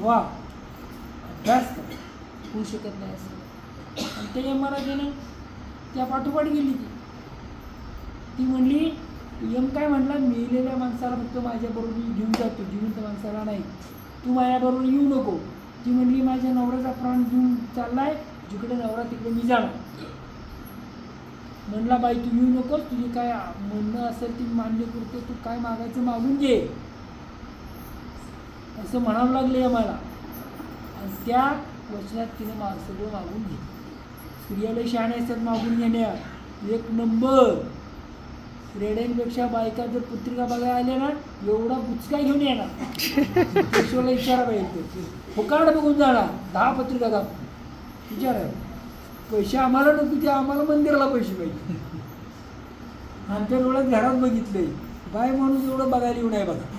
व्हा, अभ्यास करा, होऊ शकत नाही असं. आणि ते मला गेलं त्या पाठोपाठ गेली ती म्हणली यम काय म्हणला, मेलेल्या माणसाला फक्त माझ्याबरोबर मी घेऊन जातो, जिवंत माणसाला नाही, तू माझ्याबरोबर येऊ नको. ती म्हणली माझ्या नवऱ्याचा प्राण घेऊन चाललाय, जिकडे नवरा तिकडे मी जाणार. म्हणला बाई तू येऊ नकोस, तुझी काय म्हणणं असेल ती मान्य करतो, तू काय मागायचं मागून घे असं म्हणावं लागले मला. आणि त्या वचनात तिने सगळं मागून घे. स्त्रियाला शहाणे असतात मागून घेण्यात, एक नंबर. रेड्यांपेक्षा बायका जर पत्रिका बघायला आल्या ना, एवढा बुचका घेऊन येणार. पेशवाला विचारा पाहिजे, फुकाड बघून जाणार, 10 पत्रिका दाखव विचारा. पैसे आम्हाला नको, ते आम्हाला मंदिराला पैसे पाहिजे. आमच्या डोळ्यात घरात बघितलंय, बाय माणूस एवढं बघायला येऊ नये बघा.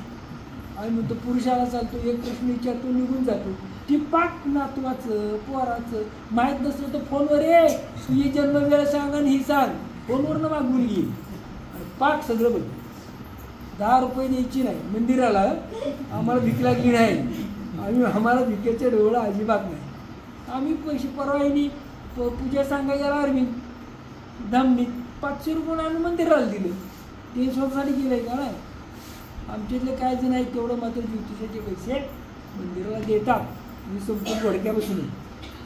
आम्ही म्हणतो पुरुषाला चालतो, एक प्रश्न विचारतो, निघून जातो. ती पाक नातवाचं पोराचं माहीत नसलं तर फोनवर ये, तुझी जन्मवेळ सांग आणि ही सांग, फोनवरनं मागून घे. पाक सगळं बघ. 10 रुपये द्यायची नाही मंदिराला, आम्हाला भीक लागली नाही, आम्हाला भिकेचे डोळं अजिबात नाही. आम्ही पैसे परवाईनी पूजा सांगायला आर्मी धामणीत 500 रुपये आम्ही मंदिराला दिले. ते स्वतःसाठी केलं आहे का नाही. आमच्यातले काय जण आहेत तेवढं मात्र ज्योतिषाचे पैसे मंदिराला देतात. मी संपूर्ण घोडक्यापासून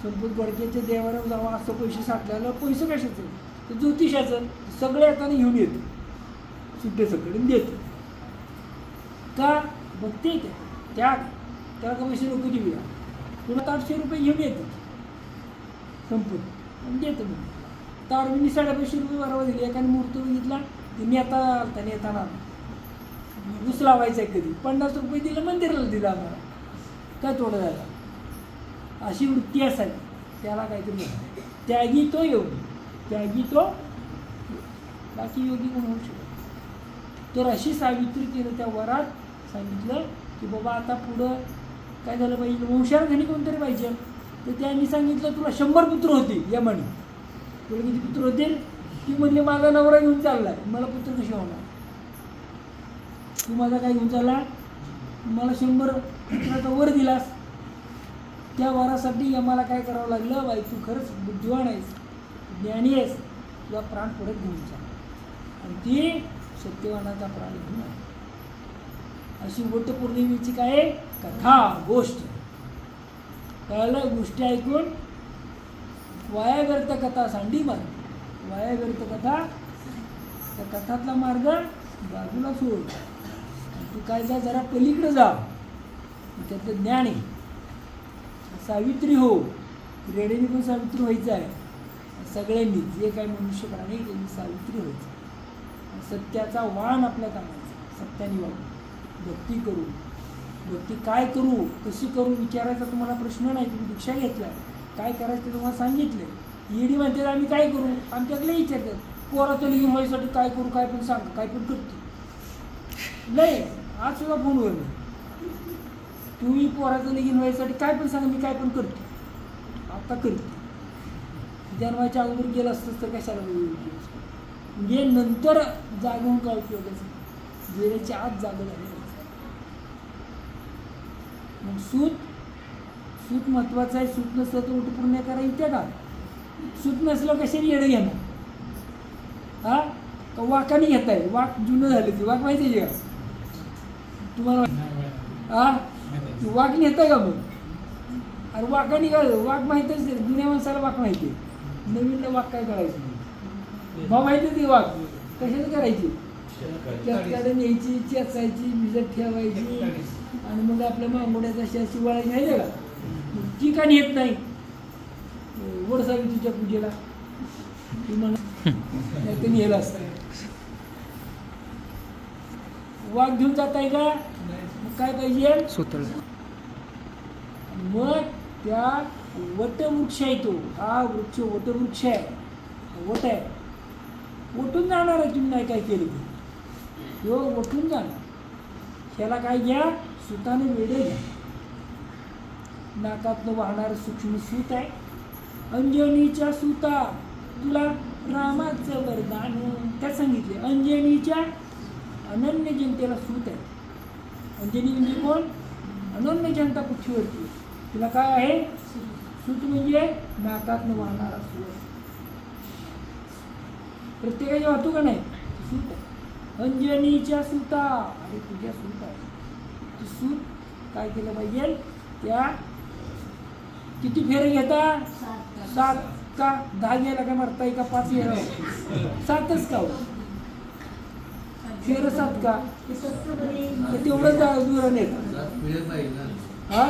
संपूर्ण घोडक्याच्या देवाला जावं असं पैसे साठल्याला पैसे कशाचं, तर ज्योतिषाचं सगळे येताना घेऊन येतो, सुट्टे सगळे देतो का बघते त्याला का पैसे नको देऊया, तुला 800 रुपये घेऊन येतो संपून आणि देतो. मग तारविनी 550 रुपये बरोबर दिली. एकाने मुहूर्त बघितला, ते नेताना ऊस लावायचा आहे कधी, 50 रुपये दिलं मंदिराला दिलं आम्हाला, काय थोडं झालं. अशी वृत्ती असावी, त्याला काहीतरी त्यागी तो योगी, त्यागी तो बाकी योगी कोण होऊ शकतो. तर अशी सावित्री केलं त्या वरात सांगितलं की बाबा आता पुढं काय झालं पाहिजे, वंशार घरी कोणतरी पाहिजे. तर त्यांनी सांगितलं तुला 100 पुत्र होते या म्हणे. तुला किती पुत्र होतील, ती म्हणले माझा नवरा घेऊन चाललाय, मला पुत्र कसे होणार, तू माझा काय घेऊन चालला, मला 100 पुत्राचा वर दिलास. त्या वरासाठी आम्हाला काय करावं लागलं, बाई तू खरंच बुद्धिवान आहेस, ज्ञानी आहेस, तुझा प्राण परत घेऊन चाल. आणि ती सत्यवानाचा प्राण घेऊन आहे. अशी वटपौर्णिमेची काय कथा गोष्ट कळलं. गोष्टी ऐकून वाया व्यर्थ कथा सांडी मार, वाया व्यर्थ कथा, त्या कथातला मार्ग बाजूला सोड. तू काय जा जरा पलीकडे जा, त्यातलं ज्ञान आहे. सावित्री हो, रेडीने पण सावित्री व्हायचं आहे. सगळ्यांनी जे काही मनुष्य प्राणी त्यांनी सावित्री व्हायचं. सत्याचा वाण आपल्या कामाचा, सत्याने वागू, भक्ती करू. भक्ती काय करू, कशी करू विचारायचा तुम्हाला प्रश्न नाही. तुम्ही दीक्षा घेतला, काय करायचं ते तुम्हाला सांगितलं. ईडी म्हणते आम्ही काय करू, आमच्याकडे विचारतात पोराचं लिहून व्हायसाठी काय करू, काय पण सांग, काय पण करतो नाही. आज सुद्धा फोनवर तुम्ही पोराचं लगीन व्हायसाठी काय पण सांगा, मी काय पण करतो, आता करतो. जन्माच्या अगोदर गेलं असतंच तर कशाला म्हणजे नंतर जागून काय उपयोगाचं, गेल्याच्या आत जागं झालं. मग सूत महत्वाचं आहे. सूत नसलं तर वटपौर्णिमा करायचं का, सूत नसलं कशाने येणं घेणार, हा का वाकाने घेत आहे. वाक जुनं झालं, ती वाक माहिती आहे का तुम्हाला, हा वाक नेताय का मग. अरे वाकाने काय वाक माहितीच, जुन्या माणसाला वाक माहिती आहे, नवीनला वाक काय करायचं भाऊ माहिती ती वाक कशाने करायची, त्यात न्यायची, चेचायची, भिजत ठेवायची आणि मग आपल्या मांगोड्याचा अशी शिवाळायची माहिती का. ती का नेत नाही वडसावित्रीच्या पूजेला, ती म्हणा नाही ते नेलं असतं. वाघ घेऊन जात आहे का, मग काय पाहिजे सुतळ. मग त्या वटवृक्ष आहे, तो हा वृक्ष वटवृक्ष आहे, वट आहे, वटून जाणार आहे. तुम्ही नाही काय केलं ते हो वटून जाणार. ह्याला काय घ्या, सुताने वेडे घ्या. नाकातनं वाहणारं सूक्ष्म सूत आहे. अंजनीच्या सूता तुला रामाचं वरदान, त्यात सांगितले अंजनीच्या अनन्य जनतेला सूत आहे. अंजनी म्हणजे कोण, अनन्य जनता पृथ्वीवरती. तिला काय आहे? सूत म्हणजे नाकातनं वाहणारा सूत. प्रत्येकाची वाहतूक का नाही सूत आहे. अंजनीच्या सूता, अरे तुझ्या सूत आहे. तू सूत काय केलं पाहिजे? त्या किती फेरे घेता? 7 का? 10 गेला का मरताय का? 5 गेला? 7च का? फेर 7 का? तेवढंच दूर नेत. हा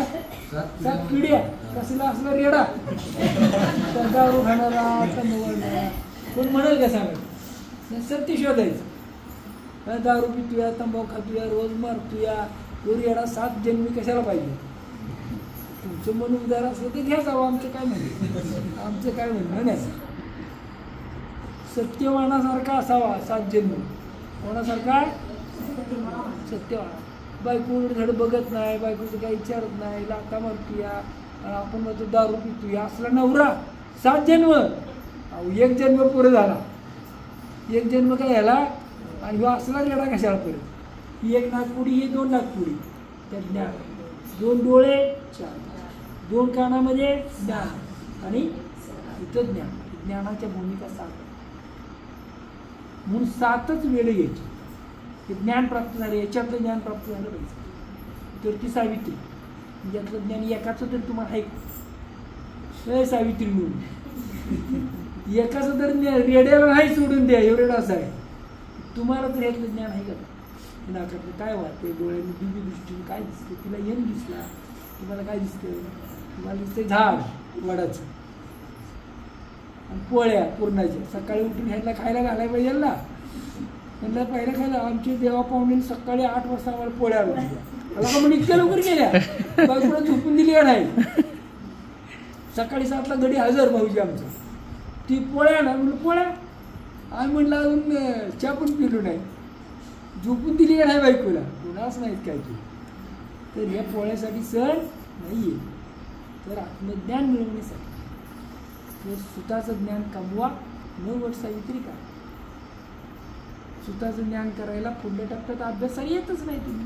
7 पिढ्या कसला असला रेडा दारू खाणारा तंबाखू कोण म्हणेल का सांगा? सत्य शोधायचं. दारू पितूया, तंबाखू खातूया, रोज मारतूया, तो रेडा 7 जन्मी कशाला पाहिजे? तुमचं मन उदार असलं तर घ्या जावं. आमचं काय म्हणणं, आमचं काय म्हणणं नाही. सत्यवानासारखा असावा 7 जन्म. कोणासारखा? सत्यवान. बायकोकडे धड बघत नाही, बायकोचं काही विचारत नाही, लाथा मारतूया, आपण म्हणतो दारू पितूया, असला नवरा 7 जन्म. अहो 1 जन्म पुढे झाला. 1 जन्म काय झाला आणि ह्यो असला रेडा कशाला परत? ही 1 नागपुडी, ही 2 नागपुडी. त्या ज्ञान 2 डोळे 4, 2 कानामध्ये ज्ञान आणि इथं ज्ञान. ज्ञानाच्या भूमिका 7 म्हणून 7च वेळ घ्यायची. हे ज्ञान प्राप्त झालं, याच्यातलं ज्ञान प्राप्त झालं पाहिजे. तर ती सावित्री म्हणजे यातलं ज्ञान एकाचं तर तुम्हाला आहे सावित्री म्हणून एकाचं तर रेड्याला नाही सोडून द्या, एवढं असं आहे. तुम्हाला तर यातलं ज्ञान आहे का? नाकातलं काय वाटते, डोळ्याने दिव्य दृष्टीने काय दिसतं? तिला येण दिसला, तुम्हाला काय दिसतं? तुम्हाला दिसतं झाड वडाचं आणि पोळ्या पूर्णाच्या. सकाळी उठून ह्यांना खायला घालायला पाहिजे ना. त्यांना पहिलं खायला आमचे देवा पाहुणे सकाळी 8 वाजता आम्हाला पोळ्या आल्या. मला का म्हणजे इतक्या लवकर गेल्या? बायकोला झोपून दिली का नाही? सकाळी 7ला गडी हजर भाऊजी आमचं. ती पोळ्या ना म्हणलं पोळ्या. आम्ही म्हणलं अजून चहा पण पिलो नाही. झोपून दिली का नाही बायकोला? कोणाच नाहीत काय की. तर ह्या पोळ्यासाठी सण नाही आहे, तर आत्मज्ञान मिळवण्यासाठी. तर सुताचं ज्ञान कमवा, न वट सावित्री का. सुताचं ज्ञान करायला पुढल्या टप्प्यात अभ्यासाला येतच नाही तुम्ही.